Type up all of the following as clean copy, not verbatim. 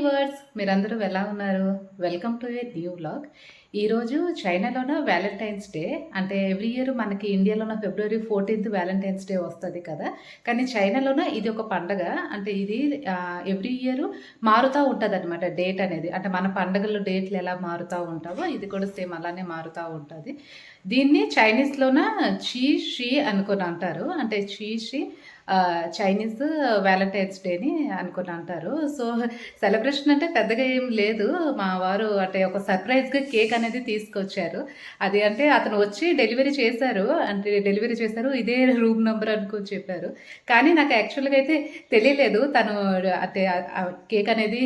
Viewers, మీరందరూ ఎలా ఉన్నారు? Welcome to a new vlog. ఈరోజు చైనాలోన వ్యాలంటైన్స్ డే. అంటే ఎవ్రీ ఇయర్ మనకి ఇండియాలోన ఫిబ్రవరి 14th వ్యాలంటైన్స్ డే వస్తుంది కదా. కానీ చైనాలోన ఇది ఒక పండగ. అంటే ఇది ఎవ్రీ ఇయర్ మారుతూ ఉంటుంది అనమాట డేట్ అనేది. అంటే మన పండగలు డేట్లు ఎలా మారుతూ ఉంటావో ఇది కూడా సేమ్ అలానే మారుతూ ఉంటుంది. దీన్ని చైనీస్లోన చీ షీ అనుకుని అంటారు. అంటే చీ షీ చైనీస్ వ్యాలంటైన్స్ డేని అనుకుని అంటారు. సో సెలబ్రేషన్ అంటే పెద్దగా ఏం లేదు. మా వారు అంటే ఒక సర్ప్రైజ్గా కేక్ అనేది తీసుకొచ్చారు. అది అంటే అతను వచ్చి డెలివరీ చేశారు. అంటే డెలివరీ చేశారు, ఇదే రూమ్ నెంబర్ అనుకుని చెప్పారు. కానీ నాకు యాక్చువల్గా అయితే తెలియలేదు తను అంటే కేక్ అనేది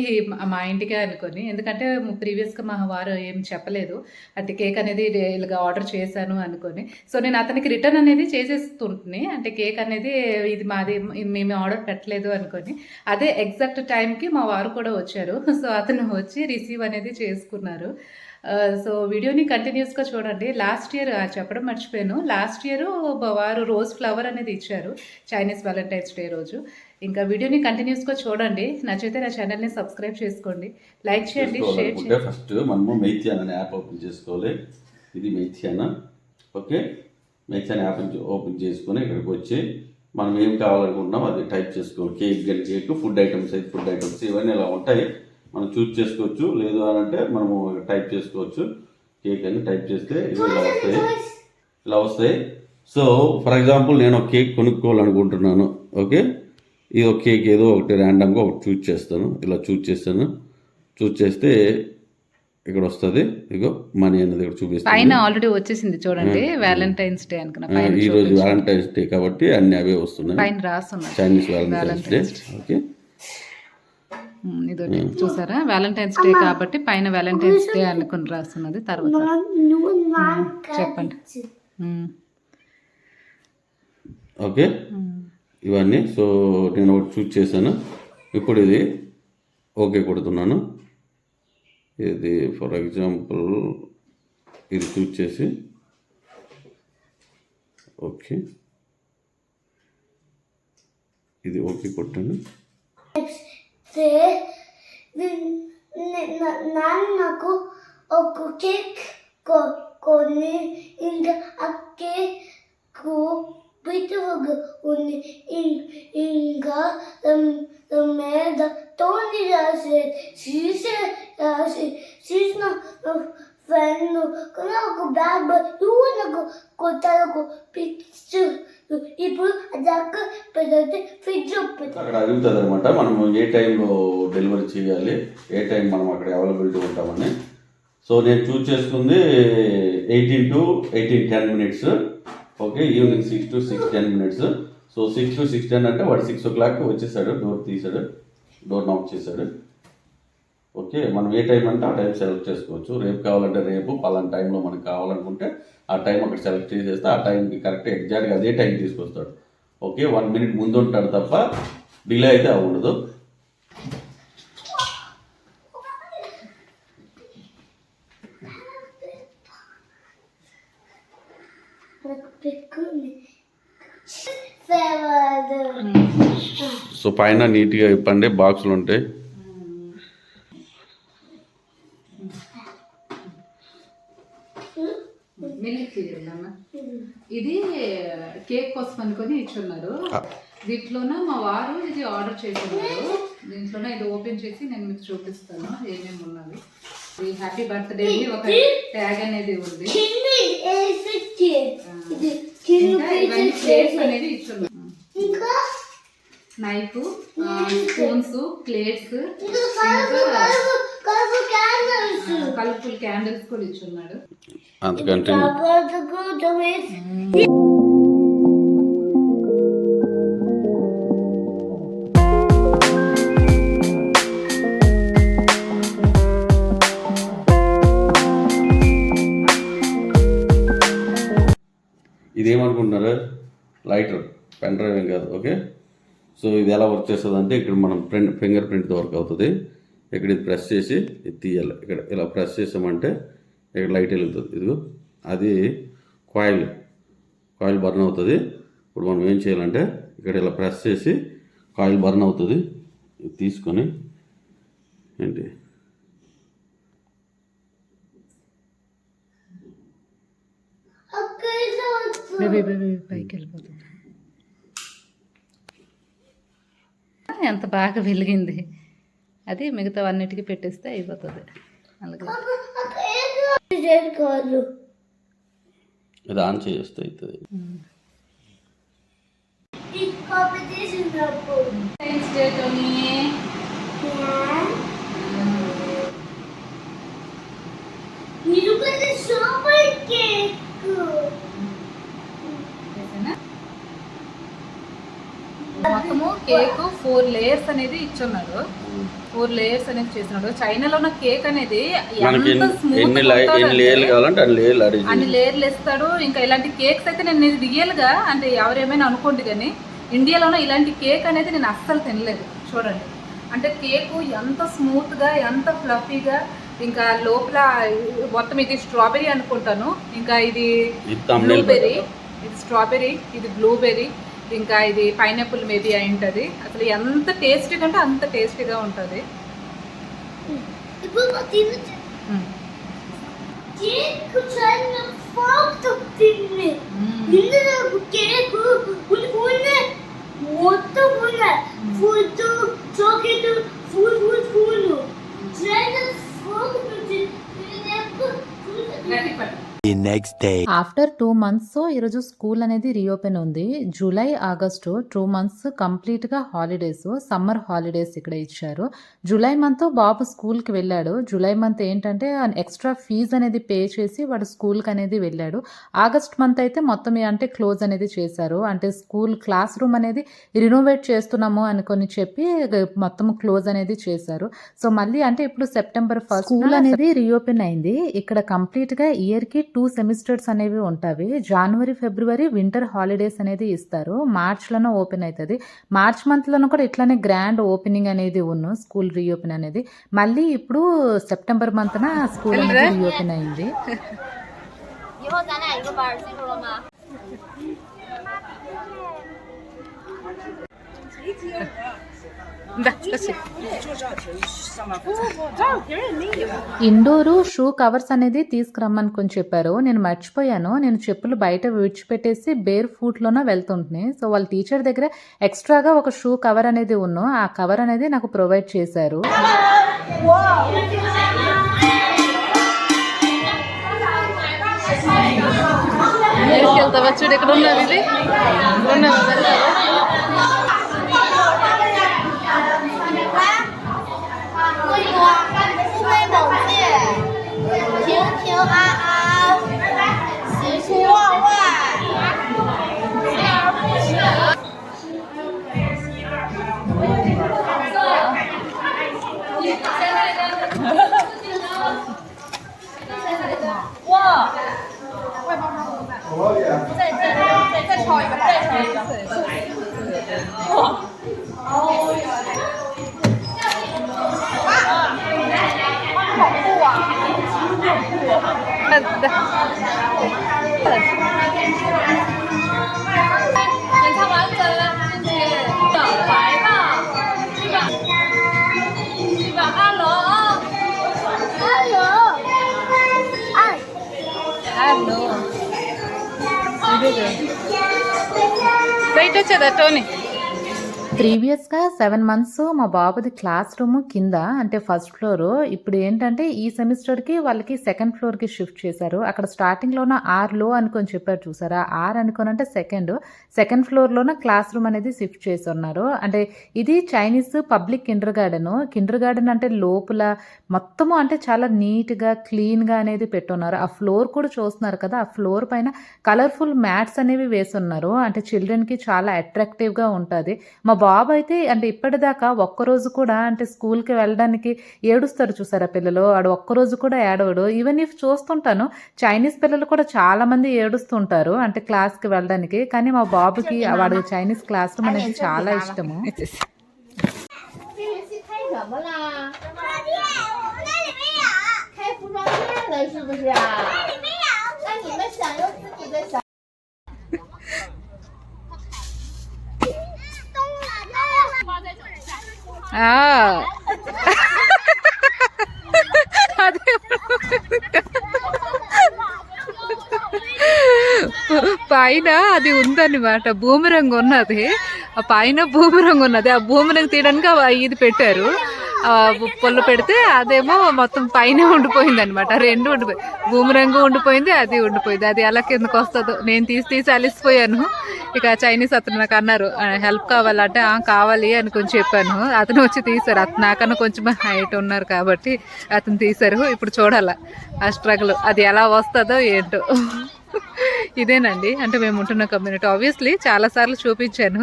మా ఇంటికే అనుకొని. ఎందుకంటే ప్రీవియస్గా మా వారు ఏం చెప్పలేదు అంటే కేక్ అనేది ఇలాగా ఆర్డర్ చేశాను అనుకొని. సో నేను అతనికి రిటర్న్ అనేది చేసేస్తుంటుని. అంటే కేక్ అనేది ఇది మాది, మేము ఆర్డర్ పెట్టలేదు అనుకొని. అదే ఎగ్జాక్ట్ టైంకి మా వారు కూడా వచ్చారు. సో అతను వచ్చి రిసీవ్ అనేది చేసుకున్నారు. సో వీడియోని కంటిన్యూస్గా చూడండి. లాస్ట్ ఇయర్ చెప్పడం మర్చిపోయాను, లాస్ట్ ఇయర్ వారు రోజ్ ఫ్లవర్ అనేది ఇచ్చారు చైనీస్ వ్యాలంటైన్స్ డే రోజు. ఇంకా వీడియోని కంటిన్యూస్గా చూడండి. నచ్చితే నా ఛానల్ని సబ్స్క్రైబ్ చేసుకోండి, లైక్ చేయండి, షేర్ చేయండి. ఫస్ట్ మనము మెయిథియాన్ అనే యాప్ ఓపెన్ చేసుకోవాలి. ఇది మెయిథియానా. ఓకే, మెయిథియాన్ యాప్ ఓపెన్ చేసుకొని ఇక్కడికి వచ్చి మనం ఏం కావాలనుకుంటున్నాం అది టైప్ చేసుకోవాలి. Cake gun cake, food items అయితే ఫుడ్ ఐటమ్స్ ఇవన్నీ ఇలా ఉంటాయి. మనం చూస్ చేసుకోవచ్చు. లేదు అని అంటే మనము టైప్ చేసుకోవచ్చు. కేక్ అని టైప్ చేస్తే ఇవి ఇలా వస్తాయి. సో ఫర్ ఎగ్జాంపుల్ నేను ఒక కేక్ కొనుక్కోవాలనుకుంటున్నాను. ఓకే, ఇది ఒక కేక్ ఏదో ఒకటి ర్యాండమ్గా ఒకటి చూస్ చేస్తాను. ఇలా చూస్ చేస్తాను. చూస్ చేస్తే ఇక్కడ వస్తుంది. ఇగో మనీ అనేది ఇక్కడ చూపిస్తుంది. పైన ఆల్రెడీ వచ్చేసింది చూడండి, వ్యాలంటైన్స్ డే అనుకున్నా. ఈ రోజు వ్యాలంటైన్స్ డే కాబట్టి అన్ని అవే వస్తున్నాయి. పైన రాస్తున్నారు చైనీస్ వ్యాలంటైన్స్ డే. ఓకే, ఇది చూసారా, వ్యాలంటైన్స్ డే కాబట్టి పైన వ్యాలంటైన్స్ డే అనుకుని రాస్తున్నది. తర్వాత చెప్పండి. ఓకే, ఇవన్నీ. సో నేను ఒకటి చూస్ చేశాను. ఇప్పుడు ఇది ఓకే కొడుతున్నాను. ఇది ఫర్ ఎగ్జాంపుల్ ఇది చూస్ చేసి ఓకే, ఇది ఓకే కొట్టాను. నాకు ఒక కేక్ కొని ఇంకా ఆ కేక్ పిటుగా ఉంది. ఇంకా మీద తోని రాసి చేసిన ఫ్రెండ్ ఒక బ్యాగ్ నాకు కొత్తకు పిక్చర్. ఇప్పుడు అది అక్కడ పెడితే ఫ్రిడ్జ్ అక్కడ అడుగుతుంది అనమాట మనం ఏ టైంలో డెలివరీ చేయాలి, ఏ టైం మనం అక్కడ అవైలబిలిటీ ఉంటామని. సో నేను చూస్ చేసుకుంది 18 to 18:10 minutes. Okay, evening 6 to 6:10 minutes. So 6 to 6:10 అంటే వాడు 6 o'clock వచ్చేసాడు, డోర్ తీసాడు, డోర్ నాక్ చేశాడు. ఓకే, మనం ఏ టైం అంటే ఆ టైం సెలెక్ట్ చేసుకోవచ్చు. రేపు కావాలంటే రేపు, పలానా టైంలో మనకు కావాలనుకుంటే ఆ టైం అక్కడ సెలెక్ట్ చేసేస్తే ఆ టైంకి కరెక్ట్ ఎగ్జాక్ట్గా అదే టైం తీసుకొస్తాడు. ఓకే, 1 minute ముందు ఉంటాడు తప్ప డిలే అయితే అవ్వదు. సో పైన నీట్గా ఇప్పండి, బాక్సులు ఉంటాయి. ఇది కేక్ కోసం అనుకొని ఇచ్చున్నారు. దీంట్లోన మా వారు ఇది ఆర్డర్ చేస్తున్నారు. దీంట్లోనే ఇది ఓపెన్ చేసి నేను మీకు చూపిస్తాను ఏమేమి ఉన్నది. ఇది హ్యాపీ బర్త్డే ఒక ట్యాగ్ అనేది ఉంది. ఇవన్నీ ప్లేట్స్ అనేది ఇచ్చున్నారు. Knife, spoons, plates, colourful candles కూడా ఇచ్చున్నాడు. అంతకంటే ఇదేమనుకుంటున్నారు, లైటర్, పెన్ డ్రైవ్ ఏం కాదు. ఓకే, సో ఇది ఎలా వర్క్ చేస్తుంది అంటే ఇక్కడ మనం ఫింగర్ ప్రింట్తో వర్క్ అవుతుంది. ఇక్కడ ఇది ప్రెస్ చేసి ఇది తీయాలి. ఇక్కడ ఇలా ప్రెస్ చేసామంటే ఇక్కడ లైట్ వెలుగుతుంది. ఇదిగో అది కాయిల్ బర్న్ అవుతుంది. ఇప్పుడు మనం ఏం చేయాలంటే ఇక్కడ ఇలా ప్రెస్ చేసి కాయిల్ బర్న్ అవుతుంది. తీసుకొని ఏంటి పైకి వెళ్ళిపోతుంది. ఎంత బాగా వెలిగింది. అది మిగతా అన్నిటికీ పెట్టేస్తే అయిపోతుంది. అలాగే కాదు అది ఆన్ చేస్తే అవుతుంది. ఈ కాంపిటీషన్ అప్పుడు మీరు కూడా సూపర్ కేక్ మొత్తము కేక్ 4 లేయర్స్ అనేది ఇచ్చున్నాడు. 4 లేయర్స్ అనేది చేస్తున్నాడు. చైనాలో ఉన్న కేక్ అనేది మనకి ఎంత స్మూత్ ఎన్ని లేయర్లు కావాలంటే అన్ని లేయర్లు అడిగి అన్ని లేయర్లు ఇస్తాడు. ఇంకా ఇలాంటి కేక్స్ అయితే నేను రియల్గా అంటే ఎవరేమైనా అనుకోండి కానీ ఇండియాలోనే ఇలాంటి కేక్ అనేది నేను అస్సలు తినలేదు. చూడండి అంటే కేకు ఎంత స్మూత్గా ఎంత ఫ్లఫీగా, ఇంకా లోపల మొత్తం ఇది స్ట్రాబెర్రీ అనుకుంటాను, ఇంకా ఇది బ్లూబెర్రీ, ఇది స్ట్రాబెర్రీ, ఇది బ్లూబెర్రీ, ఇంకా ఇది పైనాపిల్ మేబీ అయి ఉంటుంది. అసలు ఎంత టేస్టీగా అంటే అంత టేస్టీగా ఉంటుంది. ఇప్పుడు కేక్ చాలా ఫాస్ట్ తిన్నే ఇందులో కేక్ ఉల్లిపోయిన మొత్తం ఉన్న ఫుడ్ చాక్లెట్ ఫుల్ చాలా fast next day. After 2 months ఈరోజు స్కూల్ అనేది రీఓపెన్ ఉంది. జూలై ఆగస్టు 2 months కంప్లీట్గా హాలిడేస్, సమ్మర్ హాలిడేస్ ఇక్కడ ఇచ్చారు. జూలై మంత్ బాబు స్కూల్కి వెళ్ళాడు. జూలై మంత్ ఏంటంటే ఎక్స్ట్రా ఫీజు అనేది పే చేసి వాడు స్కూల్కి అనేది వెళ్ళాడు. ఆగస్ట్ మంత్ అయితే మొత్తం అంటే క్లోజ్ అనేది చేశారు. అంటే స్కూల్ క్లాస్ రూమ్ అనేది రినోవేట్ చేస్తున్నాము అనుకొని చెప్పి మొత్తం క్లోజ్ అనేది చేశారు. సో మళ్ళీ అంటే ఇప్పుడు సెప్టెంబర్ 1 స్కూల్ అనేది రీఓపెన్ అయింది. ఇక్కడ కంప్లీట్గా ఇయర్కి 2 సెమిస్టర్స్ అనేవి ఉంటాయి. జనవరి ఫిబ్రవరి వింటర్ హాలిడేస్ అనేది ఇస్తారు. మార్చ్లోనే ఓపెన్ అవుతుంది. మార్చ్ మంత్లోనూ కూడా ఇట్లానే గ్రాండ్ ఓపెనింగ్ అనేది ఉన్న స్కూల్ రీఓపెన్ అనేది. మళ్ళీ ఇప్పుడు సెప్టెంబర్ మంత్న స్కూల్ అనేది రీఓపెన్ అయింది. ఇండోరు షూ కవర్స్ అనేది తీసుకురమ్మనుకొని చెప్పారు. నేను మర్చిపోయాను. నేను చెప్పులు బయట విడిచిపెట్టేసి బేర్ ఫూట్లోనే వెళ్తుంటున్నాయి. సో వాళ్ళ టీచర్ దగ్గర ఎక్స్ట్రాగా ఒక షూ కవర్ అనేది ఉన్ను. ఆ కవర్ అనేది నాకు ప్రొవైడ్ చేశారు. చూడు ఇక్కడ ఉన్నది, ఇది బయట వచ్చేదా టోనీ. ప్రీవియస్గా 7 months మా బాబుది క్లాస్ రూమ్ కింద అంటే ఫస్ట్ ఫ్లోర్. ఇప్పుడు ఏంటంటే ఈ సెమిస్టర్కి వాళ్ళకి సెకండ్ ఫ్లోర్కి షిఫ్ట్ చేశారు. అక్కడ స్టార్టింగ్లోన 6 అనుకొని చెప్పారు చూసారా, 6 అనుకొని అంటే సెకండ్ ఫ్లోర్లోన క్లాస్ రూమ్ అనేది షిఫ్ట్ చేసి ఉన్నారు. అంటే ఇది చైనీస్ పబ్లిక్ కిండర్ గార్డెన్ అంటే లోపల మొత్తము అంటే చాలా నీట్గా క్లీన్గా అనేది పెట్టున్నారు. ఆ ఫ్లోర్ కూడా చూస్తున్నారు కదా, ఆ ఫ్లోర్ పైన కలర్ఫుల్ మ్యాట్స్ అనేవి వేసున్నారు. అంటే చిల్డ్రన్కి చాలా అట్రాక్టివ్గా ఉంటుంది. మా బాబు అయితే అంటే ఇప్పటిదాకా ఒక్కరోజు కూడా అంటే స్కూల్కి వెళ్ళడానికి ఏడుస్తారు చూసారా పిల్లలు, వాడు ఒక్కరోజు కూడా ఏడవడు. ఈవెన్ ఇఫ్ చూస్తుంటాను చైనీస్ పిల్లలు కూడా చాలా మంది ఏడుస్తుంటారు అంటే క్లాస్కి వెళ్ళడానికి. కానీ మా బాబుకి వాడు చైనీస్ క్లాస్ రూమ్ అనేది చాలా ఇష్టము. పైన అది ఉందన్నమాట, భూమి రంగు ఉన్నది. ఆ పైన భూమి రంగు ఉన్నది. ఆ భూమి రంగు తీయడానికి ఇది పెట్టారు, పొల్లు పెడితే అదేమో మొత్తం పైన ఉండిపోయింది అనమాట. రెండు ఉండిపోయి, భూమి రంగు ఉండిపోయింది, అది ఉండిపోయింది. అది ఎలా కిందకు వస్తుందో నేను తీసి అలిసిపోయాను. ఇక చైనీస్ అతను నాకు అన్నారు హెల్ప్ కావాలంటే కావాలి అని కొంచెం చెప్పాను. అతను వచ్చి తీశారు. అతను నాకన్నా కొంచెం హైట్ ఉన్నారు కాబట్టి అతను తీశారు. ఇప్పుడు చూడాల ఆ స్ట్రగుల్ అది ఎలా వస్తుందో ఏంటో. ఇదేనండి అంటే మేము ఉంటున్న కమ్యూనిటీ. ఆబ్వియస్లీ చాలాసార్లు చూపించాను,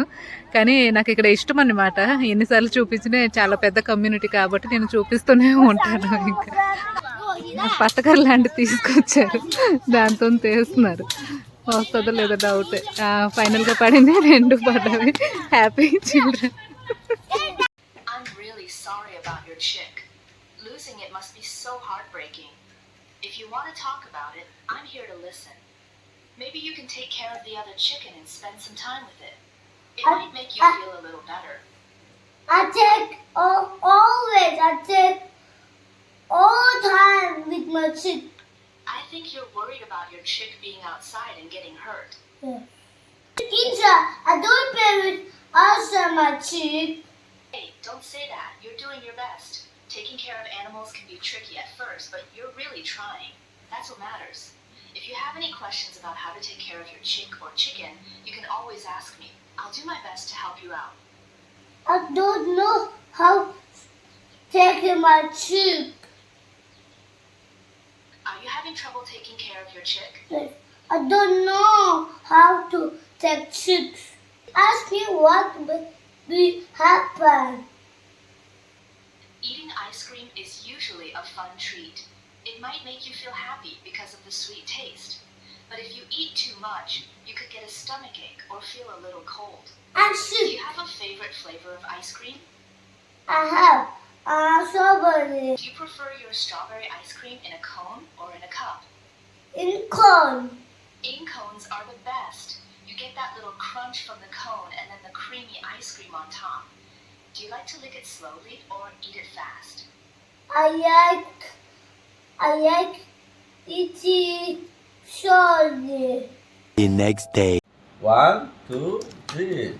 కానీ నాకు ఇక్కడ ఇష్టం అన్నమాట. ఎన్నిసార్లు చూపించినా చాలా పెద్ద కమ్యూనిటీ కాబట్టి నేను చూపిస్తూనే ఉంటాను. ఇంకా పట్టకర లాంటివి తీసుకొచ్చారు, దాంతో తీస్తున్నారు. వస్తుందో లేదో డౌట్. ఫైనల్గా పడింది, రెండు పడ్డవి. Happy children. I'm really sorry about your chick. Losing it must be so heartbreaking. If you want to talk about it, I'm here to listen. Maybe you can take care of the other chicken and spend some time with it. It might make you feel a little better. I take always. I take all time with my chick. I think you're worried about your chick being outside and getting hurt. Kinja, I don't play with us and my chick. Hey, don't say that. You're doing your best. Taking care of animals can be tricky at first, but you're really trying. That's what matters. If you have any questions about how to take care of your chick or chicken, you can always ask me. I'll do my best to help you out. I don't know how to take care of my chick. Are you having trouble taking care of your chick? I don't know how to take chicks. Ask me what will happen. Eating ice cream is usually a fun treat. It might make you feel happy because of the sweet taste. But if you eat too much, you could get a stomachache or feel a little cold. Do Actually, you have a favorite flavor of ice cream? I have strawberry Do you prefer your strawberry ice cream in a cone or in a cup? in cone. In cones are the best. You get that little crunch from the cone and then the creamy ice cream on top. Do you like to lick it slowly or eat it fast? I like eating slowly. The next day. 1, 2, 3.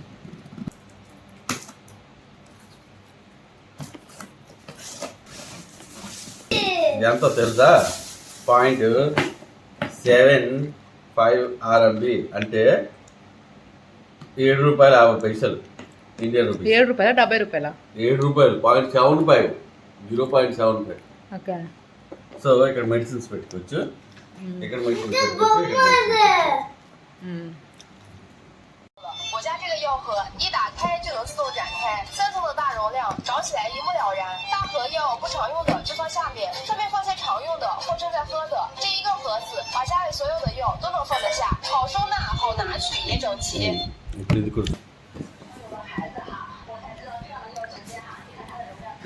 ఇది ఎంతో తెలుసా? 0.75 RMB అంటే ₹7.50 Indian rupees. ₹7 70 రూపాయల? ₹7.75 0.75. Okay. So ఇక్కడ medicines పెట్టుకోవచ్చు, ఇక్కడ medicines పెట్టుకోవచ్చు. 我家这个药盒一打开就能自动展开，3层的大容量，找起来一目了然。大盒药不常用的就放下面，上面放些常用的或正在喝的。这一个盒子把家里所有的药都能放得下，好收纳，好拿取，也整齐。 ఇప్పుడు ఇది కూడా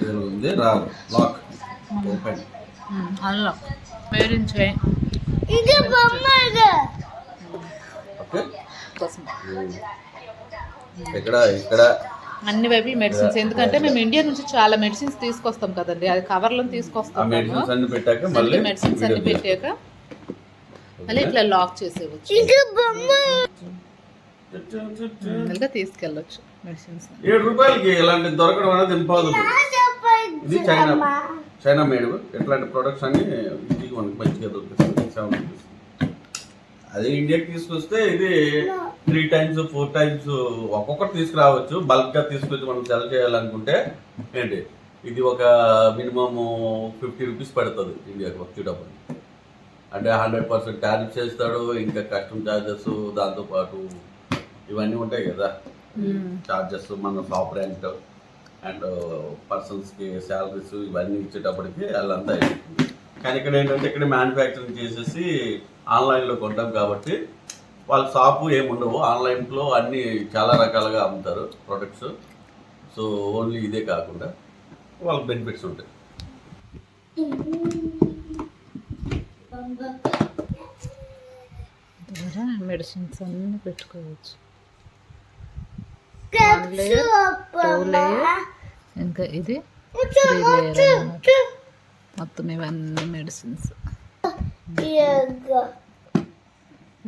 ఇది ఉంది, రాదు, lock open. Unlock made in China ఇది బొమ్మగా. ఓకే. కోసం ఇక్కడ అన్ని వైపుల మెడిసిన్స్. ఎందుకంటే మేము ఇండియా నుంచి చాలా మెడిసిన్స్ తీసుకొస్తాం కదండి, అది కవర్లో ఆ తీసుకొస్తాం. మెడిసిన్స్ అన్ని పెట్టాక మళ్ళీ మెడిసిన్స్ అన్ని పెట్టాక మళ్ళీ ఇట్లా లాక్ చేసేవచ్చు, ఇది బొమ్మ. మళ్ళీ తీసుకెళ్ళచ్చు మెడిసిన్స్. ₹7 ఇలాంటి దొరకడం అనేది ఇంపాసిబుల్. ఇది చైనా మేడ్. ఇట్లాంటి ప్రొడక్ట్స్ అన్ని ఇది మనకి మంచిగా దొరుకుతుంది. 7 రూపీస్. అదే ఇండియాకి తీసుకొస్తే ఇది 3 times 4 times ఒక్కొక్కటి తీసుకురావచ్చు. బల్క్గా తీసుకొచ్చి మనం సెల్ చేయాలనుకుంటే ఏంటి ఇది ఒక మినిమమ్ ₹50 పడుతుంది ఇండియాకి వచ్చేటప్పుడు. అంటే 100% టారిఫ్ చేస్తాడు, ఇంకా కస్టమ్ ఛార్జెస్, దాంతోపాటు ఇవన్నీ ఉంటాయి కదా ఛార్జెస్, మన షాప్ రెంట్ అండ్ పర్సన్స్కి శాలరీస్ ఇవన్నీ ఇచ్చేటప్పటికి వాళ్ళంతా అయిపోతుంది. కానీ ఇక్కడ ఏంటంటే ఇక్కడ మ్యానుఫ్యాక్చరింగ్ చేసేసి ఆన్లైన్లో కొంటాం కాబట్టి వాళ్ళ షాపు ఏముండవు. ఆన్లైన్లో అన్నీ చాలా రకాలుగా అమ్ముతారు ప్రొడక్ట్స్. సో ఓన్లీ ఇదే కాకుండా వాళ్ళకి బెనిఫిట్స్ ఉంటాయి. మెడిసిన్స్ అన్నీ పెట్టుకోవచ్చు. 1 లేయర్, 2 లేయర్, ఇంకా ఇది 3 లేయర్ అన్నమాట. మొత్తం ఇవన్నీ medicines.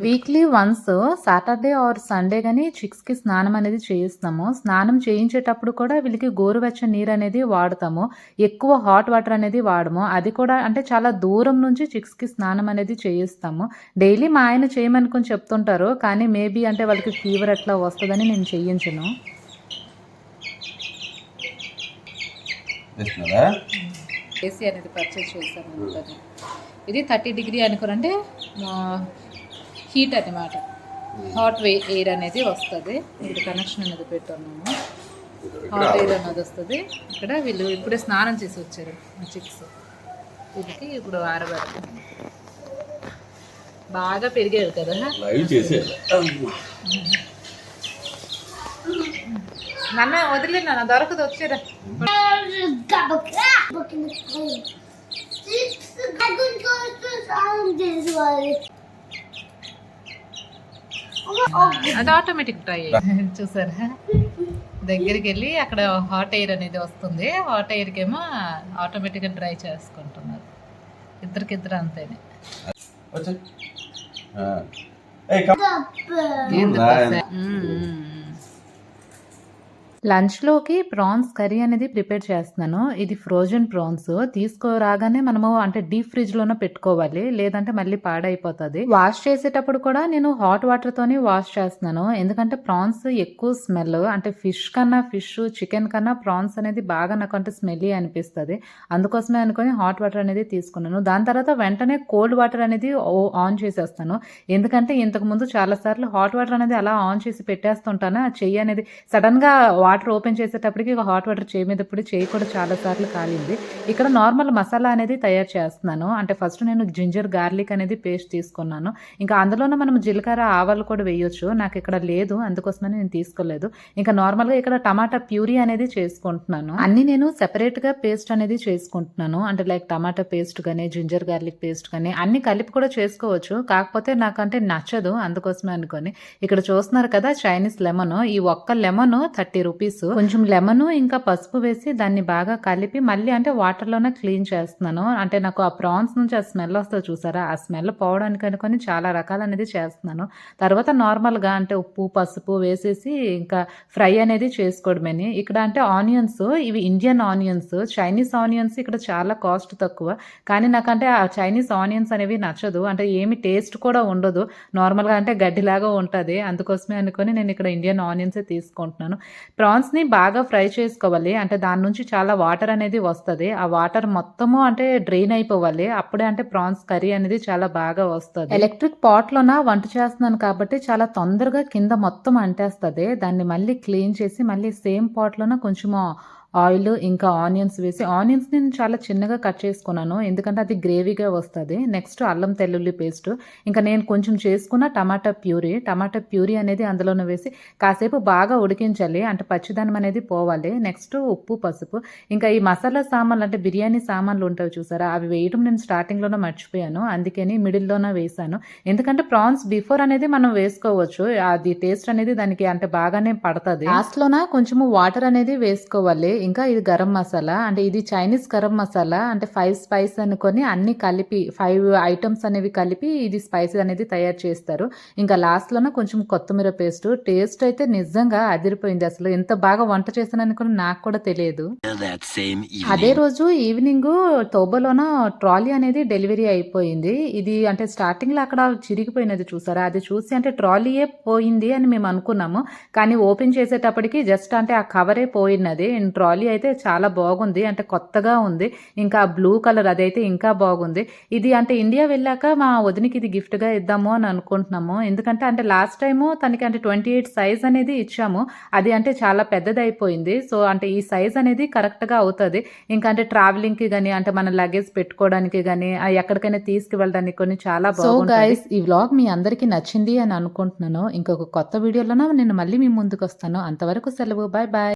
Weekly once Saturday or Sunday కానీ చిక్స్కి స్నానం అనేది చేయిస్తాము. స్నానం చేయించేటప్పుడు కూడా వీళ్ళకి గోరువెచ్చని నీరు అనేది వాడతాము. ఎక్కువ హాట్ వాటర్ అనేది వాడము. అది కూడా అంటే చాలా దూరం నుంచి చిక్స్కి స్నానం అనేది చేయిస్తాము. డైలీ మా ఆయన చేయమనుకొని చెప్తుంటారు, కానీ మేబీ అంటే వాళ్ళకి ఫీవర్ అట్లా వస్తుందని నేను చేయించను. ఏసీ అనేది పర్చేస్ చేశాను అందుకని. ఇది 30 డిగ్రీ అనుకోనంటే హీట్ అన్నమాట, హాట్ ఎయిర్ అనేది వస్తుంది. ఇక్కడ కనెక్షన్ అనేది పెట్టున్నాము, హాట్ ఎయిర్ అనేది వస్తుంది. ఇక్కడ వీళ్ళు ఇప్పుడే స్నానం చేసి వచ్చారు చిక్స్, వీళ్ళకి ఇప్పుడు ఆరబెడతాం. బాగా పెరిగాడు కదా, నన్న వదిలే నాన్న దొరకదు, వచ్చారా. అది ఆటోమేటిక్ డ్రై చూసారా, దగ్గరికి వెళ్ళి అక్కడ హాట్ ఎయిర్ అనేది వస్తుంది. హాట్ ఎయిర్కి ఏమో ఆటోమేటిక్గా డ్రై చేసుకుంటున్నారు. ఇద్దరికిద్దరు అంతేనే. లంచ్లోకి ప్రాన్స్ కర్రీ అనేది ప్రిపేర్ చేస్తున్నాను. ఇది ఫ్రోజన్ ప్రాన్స్. తీసుకురాగానే మనము అంటే డీప్ ఫ్రిడ్జ్లోనే పెట్టుకోవాలి, లేదంటే మళ్ళీ పాడైపోతుంది. వాష్ చేసేటప్పుడు కూడా నేను హాట్ వాటర్తోనే వాష్ చేస్తున్నాను, ఎందుకంటే ప్రాన్స్ ఎక్కువ స్మెల్, అంటే ఫిష్ చికెన్ కన్నా ప్రాన్స్ అనేది బాగా నాకు అంటే స్మెల్లీ అనిపిస్తుంది. అందుకోసమే అనుకుని హాట్ వాటర్ అనేది తీసుకున్నాను. దాని తర్వాత వెంటనే కోల్డ్ వాటర్ అనేది ఆన్ చేసేస్తాను, ఎందుకంటే ఇంతకుముందు చాలాసార్లు హాట్ వాటర్ అనేది అలా ఆన్ చేసి పెట్టేస్తుంటాను. ఆ చెయ్యి అనేది సడన్గా వాటర్ ఓపెన్ చేసేటప్పటికి హాట్ వాటర్ చేయి మీద చేయి కూడా చాలాసార్లు కాలింది. ఇక్కడ నార్మల్ మసాలా అనేది తయారు చేస్తున్నాను. అంటే ఫస్ట్ నేను జింజర్ గార్లిక్ అనేది పేస్ట్ తీసుకున్నాను. ఇంకా అందులోనే మనం జీలకర్ర ఆవాలు కూడా వేయొచ్చు, నాకు ఇక్కడ లేదు అందుకోసమని నేను తీసుకోలేదు. ఇంకా నార్మల్గా ఇక్కడ టమాటా ప్యూరీ అనేది చేసుకుంటున్నాను. అన్ని నేను సెపరేట్గా పేస్ట్ అనేది చేసుకుంటున్నాను. అంటే లైక్ టమాటా పేస్ట్ కానీ జింజర్ గార్లిక్ పేస్ట్ కానీ అన్ని కలిపి కూడా చేసుకోవచ్చు, కాకపోతే నాకంటే నచ్చదు అందుకోసమే అనుకొని. ఇక్కడ చూస్తున్నారు కదా చైనీస్ లెమన్, ఈ ఒక్క లెమన్ 30 రూపీస్. కొంచెం లెమన్ ఇంకా పసుపు వేసి దాన్ని బాగా కలిపి మళ్ళీ అంటే వాటర్లోనే క్లీన్ చేస్తున్నాను. అంటే నాకు ఆ ప్రాన్స్ నుంచి ఆ స్మెల్ వస్తుంది చూసారా, ఆ స్మెల్ పోవడానికి అనుకొని చాలా రకాలు అనేది చేస్తున్నాను. తర్వాత నార్మల్గా అంటే ఉప్పు పసుపు వేసేసి ఇంకా ఫ్రై అనేది చేసుకోవడమని. ఇక్కడ అంటే ఆనియన్స్, ఇవి ఇండియన్ ఆనియన్స్, చైనీస్ ఆనియన్స్ ఇక్కడ చాలా కాస్ట్ తక్కువ, కానీ నాకంటే ఆ చైనీస్ ఆనియన్స్ అనేవి నచ్చదు. అంటే ఏమి టేస్ట్ కూడా ఉండదు, నార్మల్గా అంటే గడ్డిలాగా ఉంటుంది. అందుకోసమే అనుకొని నేను ఇక్కడ ఇండియన్ ఆనియన్సే తీసుకుంటున్నాను. ప్రాన్స్ని బాగా ఫ్రై చేసుకోవాలి, అంటే దాని నుంచి చాలా వాటర్ అనేది వస్తుంది. ఆ వాటర్ మొత్తము అంటే డ్రైన్ అయిపోవాలి, అప్పుడే అంటే ప్రాన్స్ కర్రీ అనేది చాలా బాగా వస్తుంది. ఎలక్ట్రిక్ పాట్లోన వంట చేస్తున్నాను కాబట్టి చాలా తొందరగా కింద మొత్తం అంటేస్తుంది. దాన్ని మళ్ళీ క్లీన్ చేసి మళ్ళీ సేమ్ పాట్లోన కొంచెము ఆయిల్ ఇంకా ఆనియన్స్ వేసి, ఆనియన్స్ నేను చాలా చిన్నగా కట్ చేసుకున్నాను ఎందుకంటే అది గ్రేవీగా వస్తుంది. నెక్స్ట్ అల్లం తెల్లుల్లి పేస్ట్, ఇంకా నేను కొంచెం చేసుకున్న టమాటా ప్యూరీ అనేది అందులోనే వేసి కాసేపు బాగా ఉడికించాలి, అంటే పచ్చిదనం అనేది పోవాలి. నెక్స్ట్ ఉప్పు పసుపు, ఇంకా ఈ మసాలా సామాన్లు అంటే బిర్యానీ సామాన్లు ఉంటాయి చూసారా, అవి వేయడం నేను స్టార్టింగ్లోనే మర్చిపోయాను, అందుకని మిడిల్లోనే వేసాను. ఎందుకంటే ప్రాన్స్ బిఫోర్ అనేది మనం వేసుకోవచ్చు, అది టేస్ట్ అనేది దానికి అంటే బాగానే పడుతుంది. లాస్ట్లోన కొంచెము వాటర్ అనేది వేసుకోవాలి. ఇంకా ఇది గరం మసాలా, అంటే ఇది చైనీస్ గరం మసాలా, అంటే 5 స్పైస్ అనుకొని అన్ని కలిపి 5 ఐటమ్స్ అనేవి కలిపి ఇది స్పైస్ అనేది తయారు చేస్తారు. ఇంకా లాస్ట్లోనే కొంచెం కొత్తిమీర పేస్ట్. టేస్ట్ అయితే నిజంగా అదిరిపోయింది, అసలు ఎంత బాగా వంట చేశాను అనుకుని నాకు కూడా తెలియదు. అదే రోజు ఈవినింగ్ తోబలోన ట్రాలీ అనేది డెలివరీ అయిపోయింది. ఇది అంటే స్టార్టింగ్ లో అక్కడ చిరిగిపోయినది చూసారా, అది చూసి అంటే ట్రాలీయే పోయింది అని మేము అనుకున్నాము, కానీ ఓపెన్ చేసేటప్పటికి జస్ట్ అంటే ఆ కవరే పోయినది. ట్రాలీ అయితే చాలా బాగుంది, అంటే కొత్తగా ఉంది. ఇంకా బ్లూ కలర్ అదైతే ఇంకా బాగుంది. ఇది అంటే ఇండియా వెళ్ళాక మా వదినికి ఇది గిఫ్ట్గా ఇద్దాము అని అనుకుంటున్నాము, ఎందుకంటే అంటే లాస్ట్ టైము తనకి అంటే 28 సైజ్ అనేది ఇచ్చాము, అది అంటే చాలా పెద్దది అయిపోయింది. సో అంటే ఈ సైజ్ అనేది కరెక్ట్గా అవుతుంది. ఇంకా అంటే ట్రావెలింగ్కి కానీ అంటే మన లగేజ్ పెట్టుకోవడానికి కానీ ఎక్కడికైనా తీసుకువెళ్ళడానికి కొన్ని చాలా బాగుంది. గైస్, ఈ వ్లాగ్ మీ అందరికీ నచ్చింది అని అనుకుంటున్నాను. ఇంకొక కొత్త వీడియోలోనే నేను మళ్ళీ మీ ముందుకు వస్తాను. అంతవరకు సెలవు, బాయ్ బాయ్.